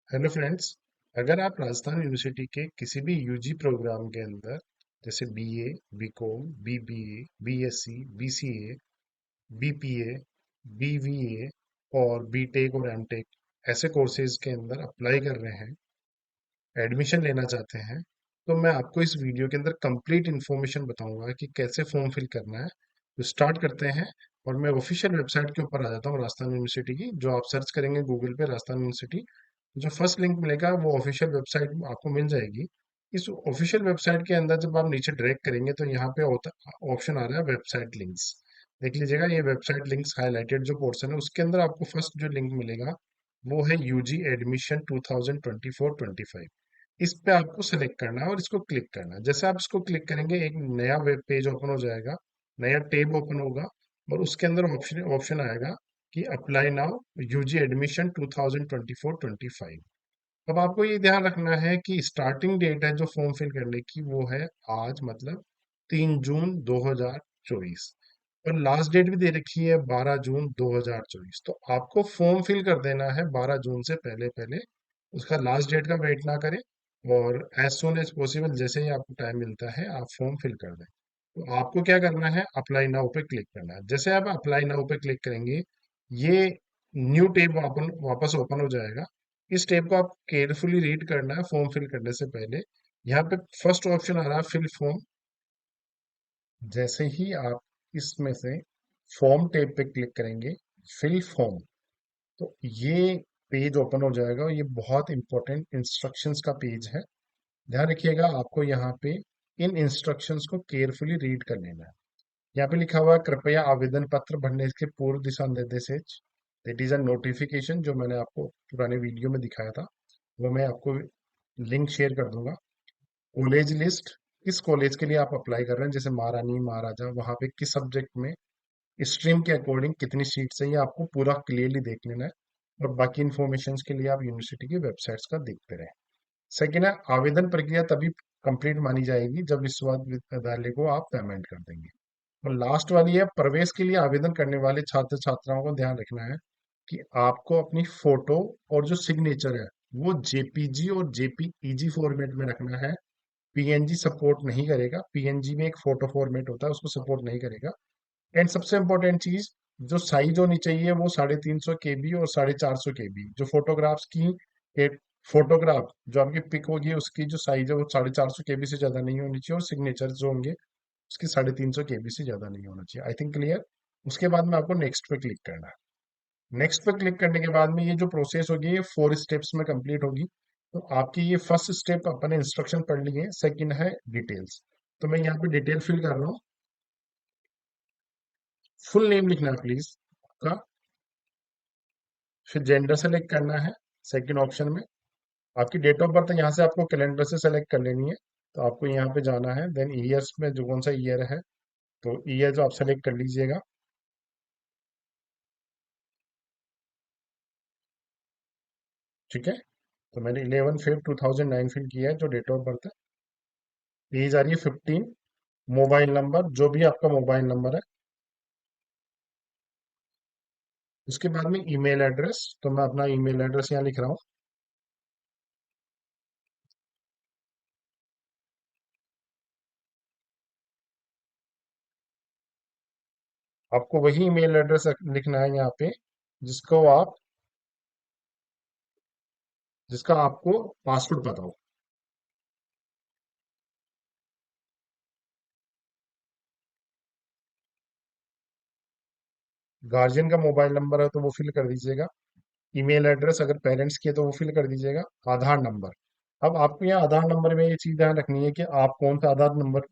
Hello friends. अगर आप Rajasthan university के किसी भी यूजी प्रोग्राम के अंदर जैसे BA, BCom, BBA, BSc, BCA, BPA, BVA और बीटेक और एमटेक ऐसे कोर्सेज के अंदर अप्लाई कर रहे हैं, एडमिशन लेना चाहते हैं, तो मैं आपको इस वीडियो के अंदर कंप्लीट इन्फॉर्मेशन बताऊंगा कि कैसे फॉर्म फिल करना है। तो स्टार्ट करते हैं। और मैं ऑफिशियल वेबसाइट के ऊपर आ जाता हूँ राजस्थान यूनिवर्सिटी की। जो आप सर्च करेंगे गूगल पे राजस्थान यूनिवर्सिटी, जो फर्स्ट लिंक मिलेगा वो ऑफिशियल वेबसाइट आपको मिल जाएगी। इस ऑफिशियल वेबसाइट के अंदर जब आप नीचे ड्रैग करेंगे तो यहाँ पे ऑप्शन आ रहा है वेबसाइट लिंक्स। देख लीजिएगा, ये वेबसाइट लिंक्स हाईलाइटेड जो पोर्शन है उसके अंदर आपको फर्स्ट जो लिंक मिलेगा वो है यूजी एडमिशन 2024-25। इस पे आपको सेलेक्ट करना है और इसको क्लिक करना है। जैसे आप इसको क्लिक करेंगे एक नया वेब पेज ओपन हो जाएगा, नया टैब ओपन होगा और उसके अंदर ऑप्शन ऑप्शन आएगा कि अप्लाई नाउ यूजी एडमिशन 2024-25। अब आपको ये ध्यान रखना है कि स्टार्टिंग डेट है जो फॉर्म फिल करने की वो है आज, मतलब 3 जून 2024। और लास्ट डेट भी दे रखी है 12 जून 2024। तो आपको फॉर्म फिल कर देना है 12 जून से पहले पहले। उसका लास्ट डेट का वेट ना करें और एज सुन एज पॉसिबल जैसे ही आपको टाइम मिलता है आप फॉर्म फिल कर दें। तो आपको क्या करना है, अप्लाई नाउ पे क्लिक करना है। जैसे आप अप्लाई नाउ पे क्लिक करेंगे ये न्यू टैब वापस ओपन हो जाएगा। इस टैब को आप केयरफुली रीड करना है फॉर्म फिल करने से पहले। यहाँ पे फर्स्ट ऑप्शन आ रहा है फिल फॉर्म। जैसे ही आप इसमें से फॉर्म टैब पे क्लिक करेंगे, फिल फॉर्म, तो ये पेज ओपन हो जाएगा और ये बहुत इंपॉर्टेंट इंस्ट्रक्शंस का पेज है। ध्यान रखिएगा, आपको यहाँ पे इन इंस्ट्रक्शंस को केयरफुली रीड कर लेना है। यहाँ पे लिखा हुआ है कृपया आवेदन पत्र भरने के पूर्व दिशा निर्देश, दैट इज अ नोटिफिकेशन, जो मैंने आपको पुराने वीडियो में दिखाया था वो मैं आपको लिंक शेयर कर दूंगा। कॉलेज लिस्ट, किस कॉलेज के लिए आप अप्लाई कर रहे हैं, जैसे महारानी महाराजा, वहां पे किस सब्जेक्ट में, स्ट्रीम के अकॉर्डिंग कितनी सीट्स है, ये आपको पूरा क्लियरली देख लेना है। और बाकी इंफॉर्मेशन के लिए आप यूनिवर्सिटी की वेबसाइट्स का देखते रहें। सेकेंड है आवेदन प्रक्रिया तभी कंप्लीट मानी जाएगी जब विश्वविद्यालय को आप पेमेंट कर देंगे। और लास्ट वाली है प्रवेश के लिए आवेदन करने वाले छात्र छात्राओं को ध्यान रखना है कि आपको अपनी फोटो और जो सिग्नेचर है वो जेपीजी और जेपीईजी फॉर्मेट में रखना है। पीएनजी सपोर्ट नहीं करेगा, पीएनजी में एक फोटो फॉर्मेट होता है उसको सपोर्ट नहीं करेगा। एंड सबसे इंपॉर्टेंट चीज, जो साइज होनी चाहिए वो 350 KB और 450 KB। जो फोटोग्राफ्स की फोटोग्राफ जो आपकी पिक होगी उसकी जो साइज है वो 450 KB से ज्यादा नहीं होनी चाहिए और सिग्नेचर जो होंगे उसकी 350 KB से ज्यादा नहीं होना चाहिए। I think clear. उसके बाद में आपको नेक्स्ट पे क्लिक करना है। नेक्स्ट पे क्लिक करने के बाद में ये जो प्रोसेस होगी ये 4 स्टेप्स में कंप्लीट होगी। तो आपकी ये फर्स्ट स्टेप अपने इंस्ट्रक्शन पढ़ लिए, सेकंड है डिटेल्स। तो मैं यहाँ पे डिटेल फिल कर रहा हूँ। फुल नेम लिखना है प्लीज आपका। फिर जेंडर सेलेक्ट करना है सेकंड ऑप्शन में। आपकी डेट ऑफ बर्थ यहाँ से आपको कैलेंडर से सेलेक्ट कर लेनी है। तो आपको यहाँ पे जाना है, देन ईयर्स में जो कौन सा ईयर है तो ईयर जो आप सेलेक्ट कर लीजिएगा। ठीक है। तो मैंने 11/5/2009 फिल किया है जो डेट ऑफ बर्थ है। एज आ रही है 15। मोबाइल नंबर जो भी आपका मोबाइल नंबर है। उसके बाद में ईमेल एड्रेस, तो मैं अपना ईमेल एड्रेस यहाँ लिख रहा हूँ। आपको वही ईमेल एड्रेस लिखना है यहाँ पे जिसको आप जिसका आपको पासवर्ड पता हो। गार्जियन का मोबाइल नंबर है तो वो फिल कर दीजिएगा। ईमेल एड्रेस अगर पेरेंट्स की है तो वो फिल कर दीजिएगा। आधार नंबर, अब आपको यहाँ आधार नंबर में ये चीज ध्यान रखनी है कि आप कौन सा आधार नंबर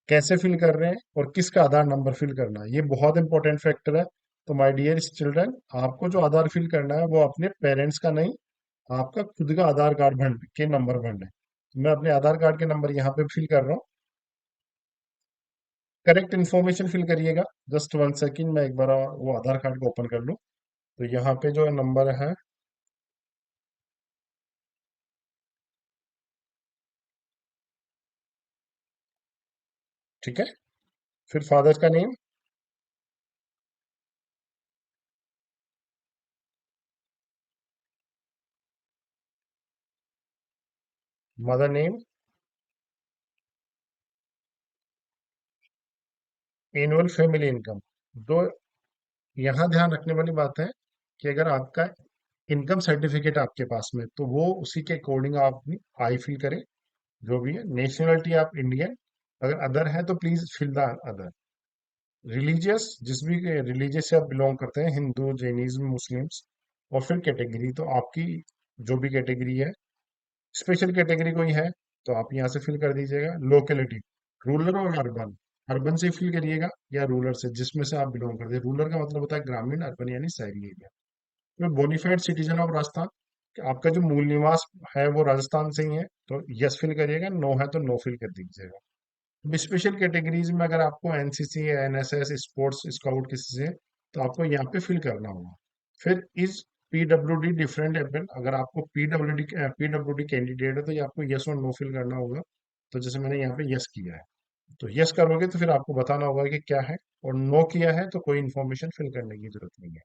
कैसे फिल कर रहे हैं और किसका आधार नंबर फिल करना है, ये बहुत इंपॉर्टेंट फैक्टर है। तो माय डियर चिल्ड्रन, आपको जो आधार फिल करना है वो अपने पेरेंट्स का नहीं, आपका खुद का आधार कार्ड भर के नंबर भरना है। तो मैं अपने आधार कार्ड के नंबर यहाँ पे फिल कर रहा हूँ। करेक्ट इन्फॉर्मेशन फिल करिएगा। जस्ट 1 सेकेंड, मैं एक बार वो आधार कार्ड को ओपन कर लूँ। तो यहाँ पे जो नंबर है, ठीक है। फिर फादर का name, mother name, annual family income. दो, यहाँ ध्यान रखने वाली बात है कि अगर आपका इनकम सर्टिफिकेट आपके पास में, तो वो उसी के अकॉर्डिंग आप अपनी आई फिल करें। जो भी है, नेशनलिटी आप इंडियन, अगर अदर है तो please fill the other. Religious, जिस भी रिलीजियस से आप बिलोंग करते हैं, हिंदू, जैनिज्म, मुस्लिम्स। और फिर कैटेगरी, तो आपकी जो भी कैटेगरी है, स्पेशल कैटेगरी कोई है तो आप यहाँ से फिल कर दीजिएगा। लोकेलिटी, रूरल और अर्बन, अर्बन से फिल करिएगा या रूरल से, जिसमें से आप बिलोंग करते हैं। रूरल का मतलब होता है ग्रामीण, अर्बन यानी शहरी एरिया। तो बोनीफाइड सिटीजन ऑफ राजस्थान, कि आपका जो मूल निवास है वो राजस्थान से ही है, तो यस फिल करिएगा, नो है तो नो फिल कर दीजिएगा। स्पेशल कैटेगरीज में अगर आपको एनसीसी, एनएसएस, स्पोर्ट्स स्काउट किसी से, तो आपको यहाँ पे फिल करना होगा। फिर इज पीडब्ल्यूडी डिफरेंट एबल, अगर आपको पीडब्ल्यूडी कैंडिडेट है तो ये आपको यस और नो फिल करना होगा। तो जैसे मैंने यहाँ पे यस किया है, तो यस करोगे तो फिर आपको बताना होगा कि क्या है, और नो किया है तो कोई इन्फॉर्मेशन फिल करने की जरूरत नहीं है।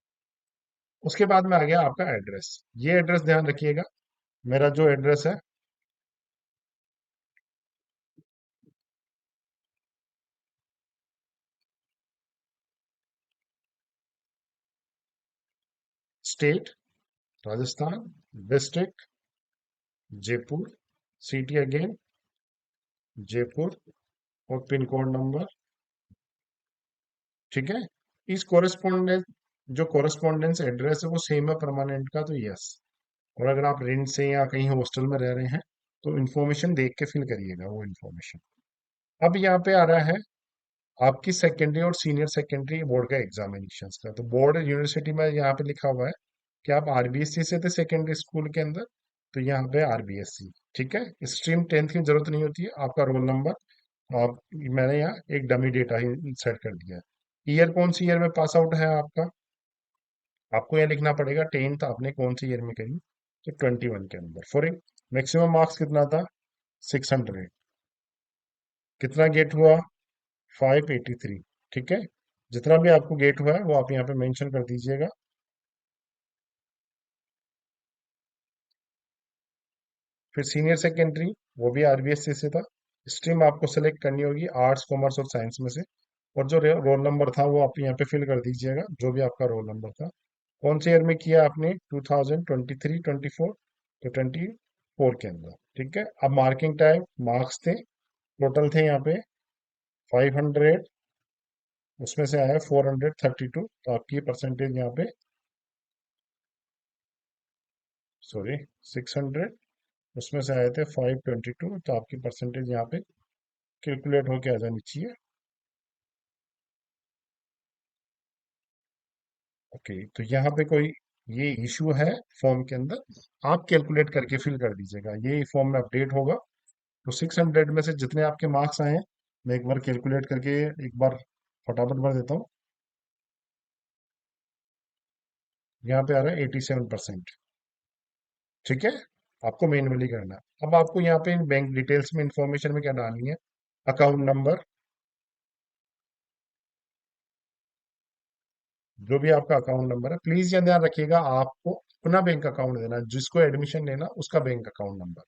उसके बाद में आ गया आपका एड्रेस। ये एड्रेस ध्यान रखिएगा, मेरा जो एड्रेस है, state Rajasthan, district Jaipur, city again Jaipur, और पिन कोड नंबर। ठीक है। इस कोरेस्पोंडेंस, जो कोरेस्पोंडेंस एड्रेस है वो सेम है परमानेंट का, तो यस। और अगर आप रेंट से या कहीं हॉस्टल में रह रहे हैं तो इन्फॉर्मेशन देख के फिल करिएगा वो इन्फॉर्मेशन। अब यहाँ पे आ रहा है आपकी सेकेंडरी और सीनियर सेकेंडरी बोर्ड का एग्जामिनेशन का। तो बोर्ड यूनिवर्सिटी में यहाँ पे लिखा हुआ है कि आप आरबीएससी से थे सेकेंडरी स्कूल के अंदर, तो यहाँ पे आरबीएससी। ठीक है। स्ट्रीम 10th की जरूरत नहीं होती है, आपका रोल नंबर। आप, मैंने यहाँ एक डमी डेटा ही सेट कर दिया है। ईयर कौन सी ईयर में पास आउट है आपका, आपको यह लिखना पड़ेगा। 10th आपने कौन सी ईयर में करी, तो 21 के अंदर। फॉर मैक्सिमम मार्क्स कितना था, 600। कितना गेट हुआ, 583। ठीक है। जितना भी आपको गेट हुआ है वो आप यहाँ पे मेंशन कर दीजिएगा। फिर सीनियर सेकेंडरी, वो भी आरबीएससी से था। स्ट्रीम आपको सेलेक्ट करनी होगी आर्ट्स, कॉमर्स और साइंस में से। और जो रोल नंबर था वो आप यहाँ पे फिल कर दीजिएगा, जो भी आपका रोल नंबर था। कौन से ईयर में किया आपने, 2023, 24, तो 24 के अंदर। ठीक है। अब मार्किंग टाइप, मार्क्स थे, टोटल थे यहाँ पे 500, उसमें से आया 432, तो आपकी परसेंटेज यहाँ पे, सॉरी, 600, उसमें से आए थे 522, तो आपकी परसेंटेज यहाँ पे कैलकुलेट होके आ जानी चाहिए। ओके, तो यहाँ पे कोई ये इशू है फॉर्म के अंदर, आप कैलकुलेट करके फिल कर दीजिएगा, ये फॉर्म में अपडेट होगा। तो 600 में से जितने आपके मार्क्स आए हैं, मैं एक बार कैलकुलेट करके एक बार फटाफट भर देता हूँ। यहाँ पे आ रहा है 87%। ठीक है। आपको मैन्युअली करना है। अब आपको यहाँ पे बैंक डिटेल्स में इंफॉर्मेशन में क्या डालनी है, अकाउंट नंबर, जो भी आपका अकाउंट नंबर है, प्लीज ये ध्यान रखिएगा आपको अपना बैंक अकाउंट देना है, जिसको एडमिशन लेना उसका bank account number.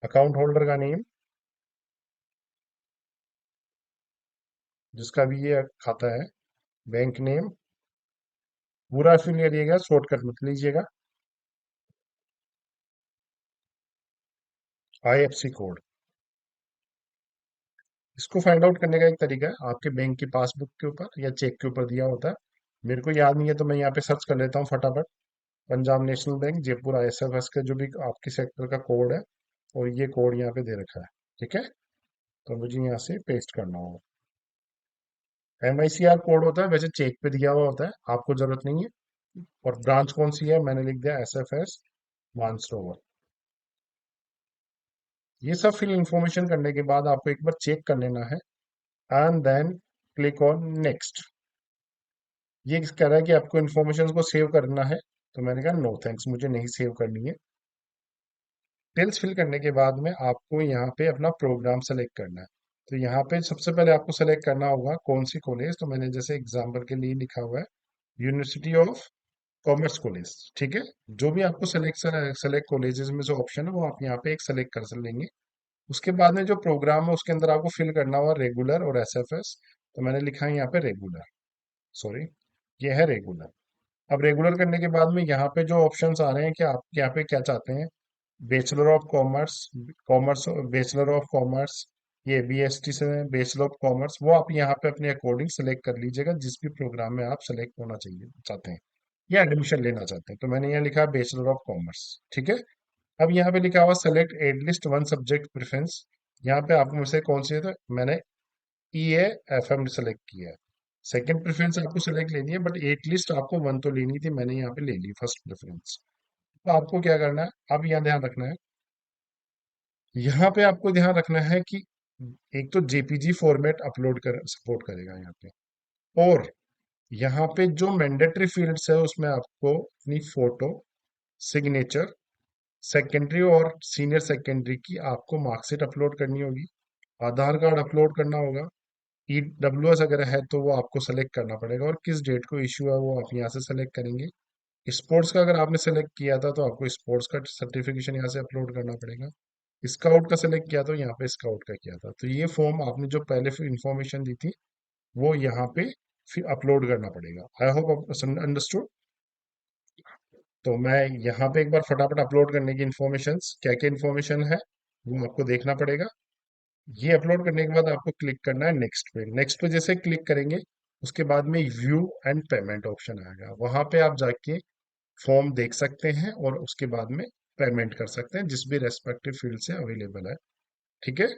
Account holder का नेम, जिसका भी ये खाता है, बैंक नेम पूरा फिल करिएगा, शॉर्टकट मत लीजिएगा। आईएफसी कोड, इसको फाइंड आउट करने का एक तरीका है, आपके बैंक की पासबुक के ऊपर या चेक के ऊपर दिया होता है। मेरे को याद नहीं है तो मैं यहाँ पे सर्च कर लेता हूँ फटाफट। पंजाब नेशनल बैंक जयपुर आईएसएफएस का जो भी आपके सेक्टर का कोड है, और ये कोड यहाँ पे दे रखा है। ठीक है। तो मुझे यहाँ से पेस्ट करना होगा। एमआईसीआर कोड होता है, वैसे चेक पे दिया हुआ होता है, आपको जरूरत नहीं है। और ब्रांच कौन सी है, मैंने लिख दिया एसएफएस मानसरोवर। ये सब फिल इंफॉर्मेशन करने के बाद आपको एक बार चेक कर लेना है, and then click on next. ये कह रहा है कि आपको इन्फॉर्मेशन को सेव करना है, तो मैंने कहा नो थैंक्स, मुझे नहीं सेव करनी है। डिटेल्स फिल करने के बाद में आपको यहाँ पे अपना प्रोग्राम सेलेक्ट करना है। तो यहाँ पे सबसे पहले आपको सेलेक्ट करना होगा कौन सी कॉलेज, तो मैंने जैसे एग्जाम्पल के लिए लिखा हुआ है यूनिवर्सिटी ऑफ कॉमर्स कॉलेज। ठीक है, जो भी आपको सेलेक्ट सेलेक्ट कॉलेजेस में जो ऑप्शन है वो आप यहाँ पे एक सेलेक्ट कर लेंगे। उसके बाद में जो प्रोग्राम है उसके अंदर आपको फिल करना होगा रेगुलर और एसएफएस। तो मैंने लिखा है यहाँ पे रेगुलर, सॉरी, ये है रेगुलर। अब रेगुलर करने के बाद में यहाँ पे जो ऑप्शंस आ रहे हैं कि आप यहाँ पे क्या चाहते हैं, bachelor of commerce, commerce, bachelor of commerce, ये बीएसटी से बैचलर ऑफ कॉमर्स, वो आप यहाँ पे अपने अकॉर्डिंग सेलेक्ट कर लीजिएगा जिस भी प्रोग्राम में आप सेलेक्ट होना चाहिए चाहते हैं या एडमिशन लेना चाहते हैं। तो मैंने यहाँ लिखा है बैचलर ऑफ कॉमर्स। ठीक है, अब यहाँ पे लिखा हुआ select at least one subject preference. यहाँ पे आपको मुझसे कौन सी है, तो मैंने ई ए एफ एम सेलेक्ट किया है। सेकंड प्रेफरेंस आपको सेलेक्ट लेनी है, बट एटलीस्ट आपको वन तो लेनी थी, मैंने यहाँ पे ले ली फर्स्ट प्रेफरेंस। तो आपको क्या करना है, अब यहाँ ध्यान रखना है, यहाँ पे आपको ध्यान रखना है कि एक तो जेपीजी फॉर्मेट अपलोड कर सपोर्ट करेगा यहाँ पे, और यहाँ पे जो मैंडेटरी फील्ड्स है उसमें आपको अपनी फोटो, सिग्नेचर, सेकेंडरी और सीनियर सेकेंडरी की आपको मार्कशीट अपलोड करनी होगी, आधार कार्ड अपलोड करना होगा, ईडब्ल्यूएस अगर है तो वो आपको सेलेक्ट करना पड़ेगा, और किस डेट को इश्यू है वो आप यहाँ से सेलेक्ट करेंगे। स्पोर्ट्स का अगर आपने सेलेक्ट किया था तो आपको स्पोर्ट्स का सर्टिफिकेशन यहाँ से अपलोड करना पड़ेगा। स्काउट का सेलेक्ट किया तो यहाँ पे स्काउट का किया था, तो ये फॉर्म आपने जो पहले फिर इंफॉर्मेशन दी थी वो यहाँ पे फिर अपलोड करना पड़ेगा। I hope understood. तो मैं यहाँ पे एक बार फटाफट अपलोड करने की इन्फॉर्मेशन, क्या क्या इन्फॉर्मेशन है वो आपको देखना पड़ेगा। ये अपलोड करने के बाद आपको क्लिक करना है नेक्स्ट पे। नेक्स्ट पे जैसे क्लिक करेंगे उसके बाद में व्यू एंड पेमेंट ऑप्शन आएगा, वहां पे आप जाके फॉर्म देख सकते हैं और उसके बाद में पेमेंट कर सकते हैं जिस भी रेस्पेक्टिव फील्ड से अवेलेबल है। ठीक है,